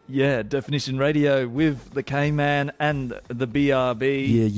Yeah, Definition Radio with the K-Man and the BRB.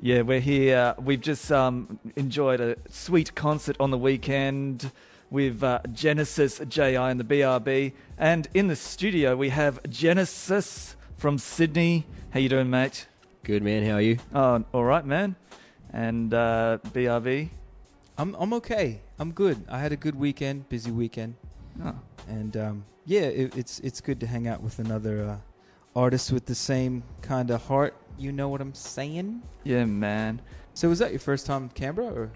Yeah, we're here. We've just enjoyed a sweet concert on the weekend with Genesiz, J.I. and the BRB. And in the studio, we have Genesiz from Sydney. How you doing, mate? Good, man. How are you? Oh, all right, man. And BRB? I'm okay. I'm good. I had a good weekend, busy weekend. Oh. And it's good to hang out with another artist with the same kind of heart. You know what I'm saying? Yeah, man. So was that your first time in Canberra?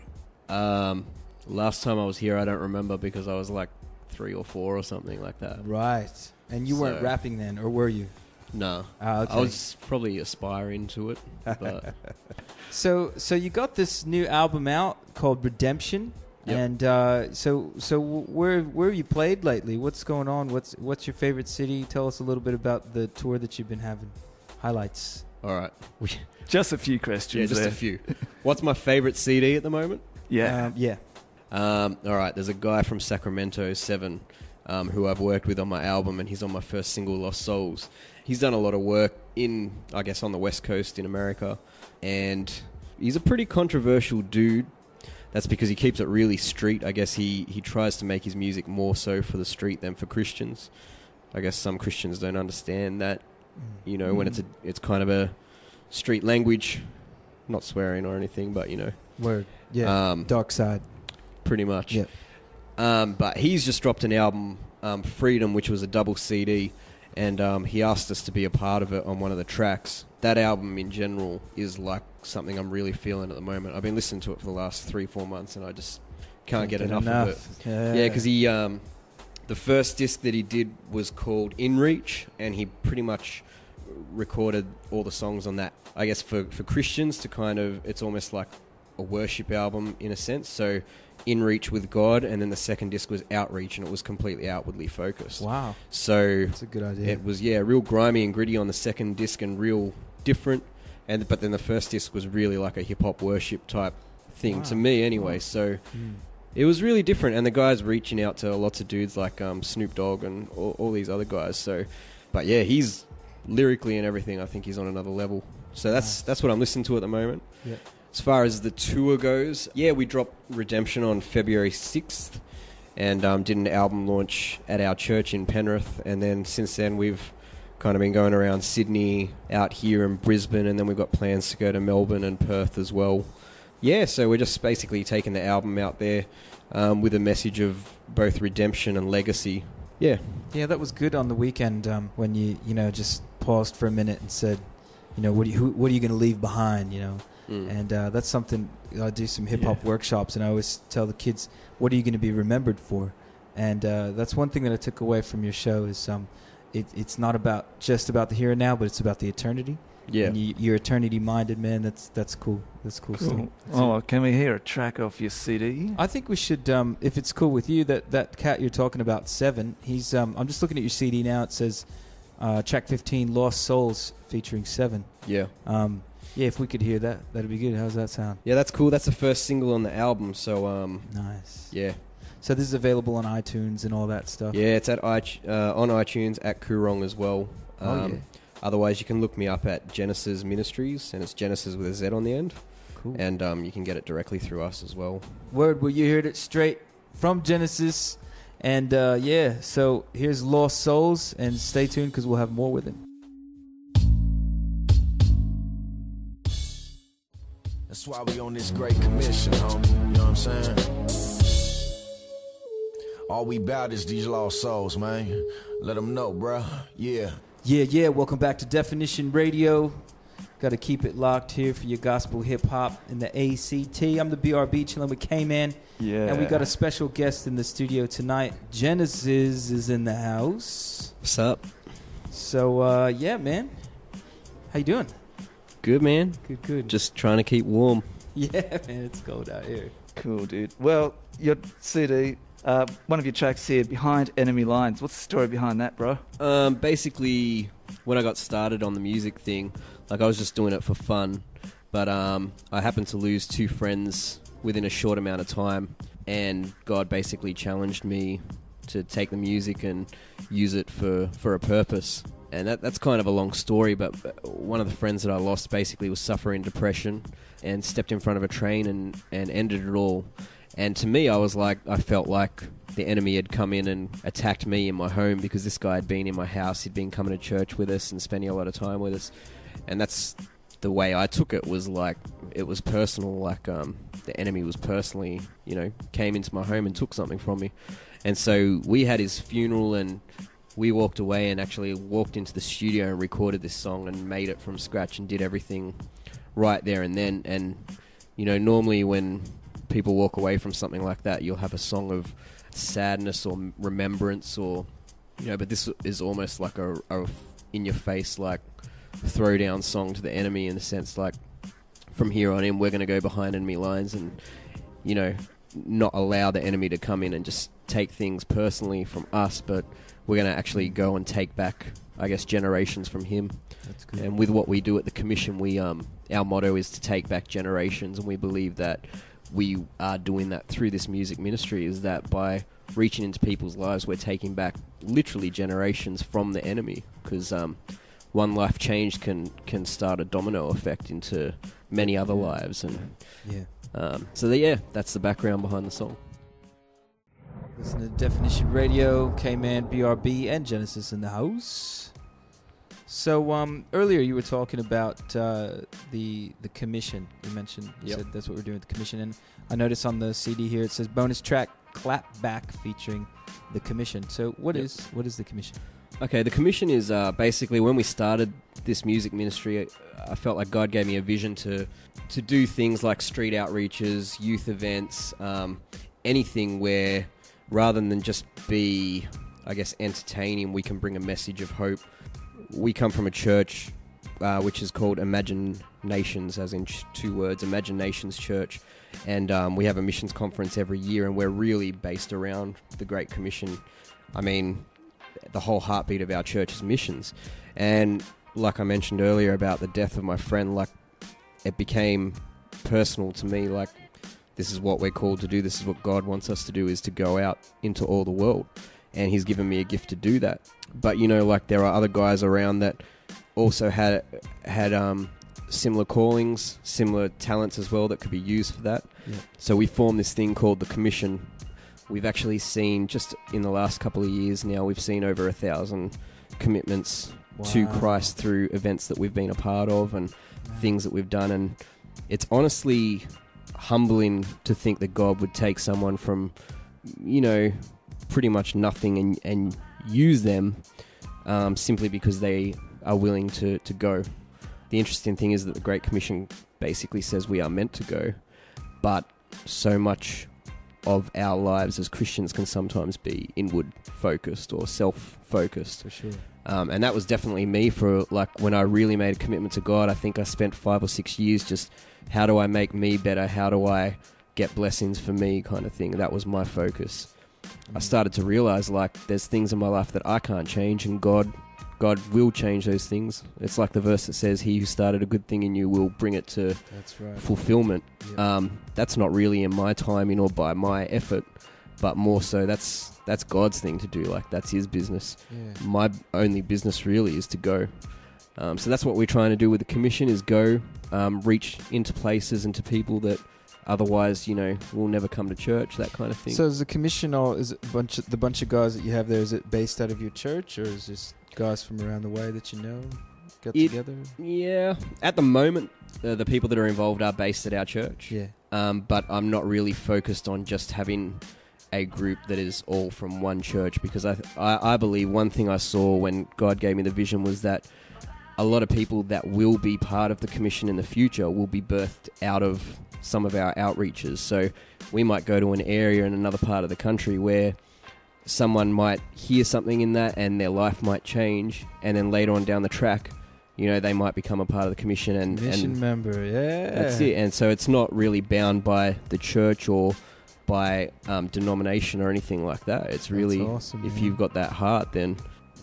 Or? Last time I was here, I don't remember because I was like 3 or 4 or something like that. Right. And you weren't rapping then, or were you? No. Okay. I was probably aspiring to it. But So you got this new album out called Redemption. Yep. And so where have you played lately? What's going on? What's your favorite city? Tell us a little bit about the tour that you've been having. Highlights. All right. Just a few questions. Yeah, just a few. What's my favorite CD at the moment? Yeah. All right. There's a guy from Sacramento, Sevin, who I've worked with on my album, and he's on my first single, Lost Souls. He's done a lot of work on the West Coast in America, and he's a pretty controversial dude. That's because he keeps it really street. I guess he tries to make his music more so for the street than for Christians. I guess some Christians don't understand that, when it's kind of a street language, not swearing or anything, but Word. Yeah. Dark side. Pretty much. Yeah. But he's just dropped an album, Freedom, which was a double CD, and he asked us to be a part of it on one of the tracks. That album in general is like something I'm really feeling at the moment. I've been listening to it for the last 3-4 months, and I just can't get enough of it. Yeah, because he, the first disc that he did was called In Reach, and he pretty much recorded all the songs on that. I guess for Christians to kind of, it's almost like a worship album in a sense. So In Reach with God, and then the second disc was Outreach, and it was completely outwardly focused. Wow. So that's a good idea. It was real grimy and gritty on the second disc and real different, but then the first disc was really like a hip hop worship type thing to me anyway. So it was really different, and the guy's reaching out to lots of dudes like Snoop Dogg and all these other guys. So, but yeah, he's lyrically and everything, I think he's on another level. So that's what I'm listening to at the moment. Yeah. As far as the tour goes, we dropped Redemption on February 6th and did an album launch at our church in Penrith. And then since then, we've kind of been going around Sydney, out here in Brisbane, and then we've got plans to go to Melbourne and Perth as well. Yeah, so we're just basically taking the album out there with a message of both redemption and legacy. Yeah. Yeah, that was good on the weekend when you just paused for a minute and said, what are you going to leave behind, And that's something, I do some hip-hop workshops, and I always tell the kids, what are you going to be remembered for? And that's one thing that I took away from your show is it's not just about the here and now, but it's about the eternity. Yeah. And you're eternity-minded, man. That's cool. That's cool stuff. Oh, can we hear a track off your CD? I think we should, if it's cool with you, that cat you're talking about, Sevin, he's, I'm just looking at your CD now. It says track 15, Lost Souls, featuring Sevin. Yeah. Yeah, if we could hear that, that'd be good. How's that sound? Yeah, that's cool. That's the first single on the album, so... nice. Yeah. So this is available on iTunes and all that stuff? Yeah, it's at on iTunes, at Coorong as well. Otherwise, you can look me up at Genesiz Ministries, and it's Genesiz with a Z on the end. Cool. And you can get it directly through us as well. Word, well, you heard it straight from Genesiz. And, so here's Lost Souls, and stay tuned because we'll have more with him. That's why we on this great commission, homie. You know what I'm saying? All we bout is these lost souls, man. Let them know, bro. Yeah. Yeah. Welcome back to Definition Radio. Got to keep it locked here for your gospel hip-hop in the ACT. I'm the BRB, chilling with K-Man. Yeah. And we got a special guest in the studio tonight. Genesiz is in the house. What's up? So, man. How you doing? Good, man. Good. Just trying to keep warm. Yeah, man, it's cold out here. Cool, dude. Well, your CD, one of your tracks here, Behind Enemy Lines. What's the story behind that, bro? Basically, when I got started on the music thing, I was just doing it for fun. But I happened to lose 2 friends within a short amount of time, and God basically challenged me to take the music and use it for a purpose. And that's kind of a long story, but one of the friends that I lost basically was suffering depression and stepped in front of a train and ended it all. And to me, I felt like the enemy had come in and attacked me in my home because this guy had been in my house. He'd been coming to church with us and spending a lot of time with us. And that's the way I took it, was like, it was personal, like the enemy was personally, came into my home and took something from me. And so we had his funeral, and we walked away and actually walked into the studio and recorded this song and made it from scratch and did everything right there and then. And, normally when people walk away from something like that, you'll have a song of sadness or remembrance or, but this is almost like a in-your-face, like, throwdown song to the enemy, in the sense, like, from here on in, we're going to go behind enemy lines and, not allow the enemy to come in and just take things personally from us, but we're going to actually go and take back, I guess, generations from him. That's good. And with what we do at the Commission, we our motto is to take back generations, and we believe that we are doing that through this music ministry, is that by reaching into people's lives, we're taking back literally generations from the enemy, because one life change can start a domino effect into many other lives. And that's the background behind the song. Listen to Definition Radio, K-Man, BRB, and Genesiz in the house. So earlier you were talking about the commission. You mentioned, you said that's what we're doing with the commission. And I noticed on the CD here it says bonus track Clap Back featuring the commission. So what is the commission? Okay, the commission is basically, when we started this music ministry, I felt like God gave me a vision to do things like street outreaches, youth events, anything where rather than just be, I guess, entertaining, we can bring a message of hope. We come from a church which is called Imagine Nations, as in two words, Imagine Nations Church. And we have a missions conference every year, and we're really based around the Great Commission. I mean, the whole heartbeat of our church is missions. And like I mentioned earlier about the death of my friend, like, it became personal to me. Like, this is what we're called to do. This is what God wants us to do, is to go out into all the world. And he's given me a gift to do that. But, like, there are other guys around that also had similar callings, similar talents as well that could be used for that. Yeah. So we formed this thing called the Commission. We've actually seen, just in the last couple of years now, we've seen over 1,000 commitments to Christ through events that we've been a part of and things that we've done. And it's honestly humbling to think that God would take someone from, pretty much nothing and use them simply because they are willing to go. The interesting thing is that the Great Commission basically says we are meant to go, but so much of our lives as Christians can sometimes be inward focused or self-focused. For sure. And that was definitely me for, like, when I really made a commitment to God. I think I spent 5 or 6 years just, how do I make me better? How do I get blessings for me, kind of thing? That was my focus. I started to realize, like, there's things in my life that I can't change, and God will change those things. It's like the verse that says, he who started a good thing in you will bring it to fulfillment. Yeah. That's not really in my timing or by my effort, but more so that's God's thing to do. Like, that's his business. Yeah. My only business really is to go. So that's what we're trying to do with the Commission, is go reach into places and to people that otherwise, will never come to church, that kind of thing. So is the Commission, or is it the bunch of guys that you have there, is it based out of your church, or is this guys from around the way that get together? Yeah, at the moment the people that are involved are based at our church. Yeah. But I'm not really focused on just having a group that is all from one church, because I believe one thing I saw when God gave me the vision was that a lot of people that will be part of the Commission in the future will be birthed out of some of our outreaches. So we might go to an area in another part of the country where someone might hear something in that and their life might change, and then later on down the track, they might become a part of the Commission and member. Yeah, that's it. And so it's not really bound by the church or by denomination or anything like that. It's really, awesome, if you've got that heart, then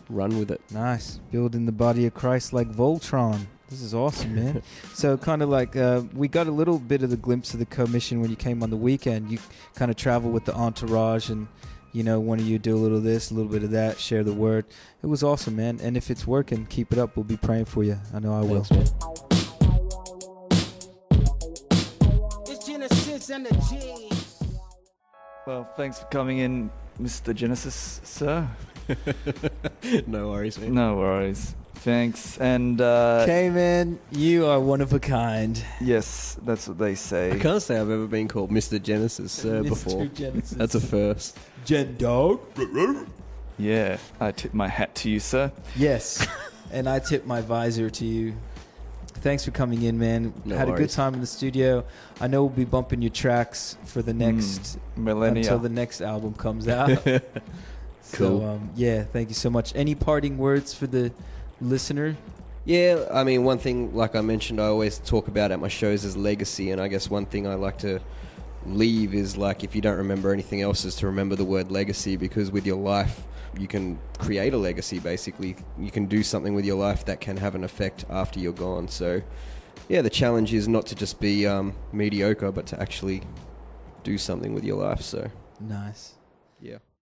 run with it. Nice. Building the body of Christ like Voltron. This is awesome, man. So kind of like, we got a little bit of the glimpse of the Commission when you came on the weekend. You kind of travel with the entourage and one of you do a little of this, a little bit of that, share the word. It was awesome, man. And if it's working, keep it up. We'll be praying for you. I know I will. Thanks, man. It's Genesiz and the G's. Well, thanks for coming in, Mr. Genesiz, sir. No worries, man. No worries. Thanks. And K-Man, you are one of a kind. yes, that's what they say. I can't say I've ever been called Mr. Genesis before. Genesiz. That's a first. Gen Dog. Yeah, I tip my hat to you, sir. Yes, and I tip my visor to you. Thanks for coming in, man. No Had a good worries. time in the studio. I know we'll be bumping your tracks for the next Millennia. until the next album comes out. Cool. So, yeah, thank you so much. Any parting words for the listener? Yeah, I mean, one thing, like I mentioned, I always talk about at my shows is legacy, and I guess one thing I like to leave is, like, if you don't remember anything else, is to remember the word legacy, because with your life, you can create a legacy, basically. You can do something with your life that can have an effect after you're gone. So, yeah, the challenge is not to just be mediocre, but to actually do something with your life, so... Nice. Yeah.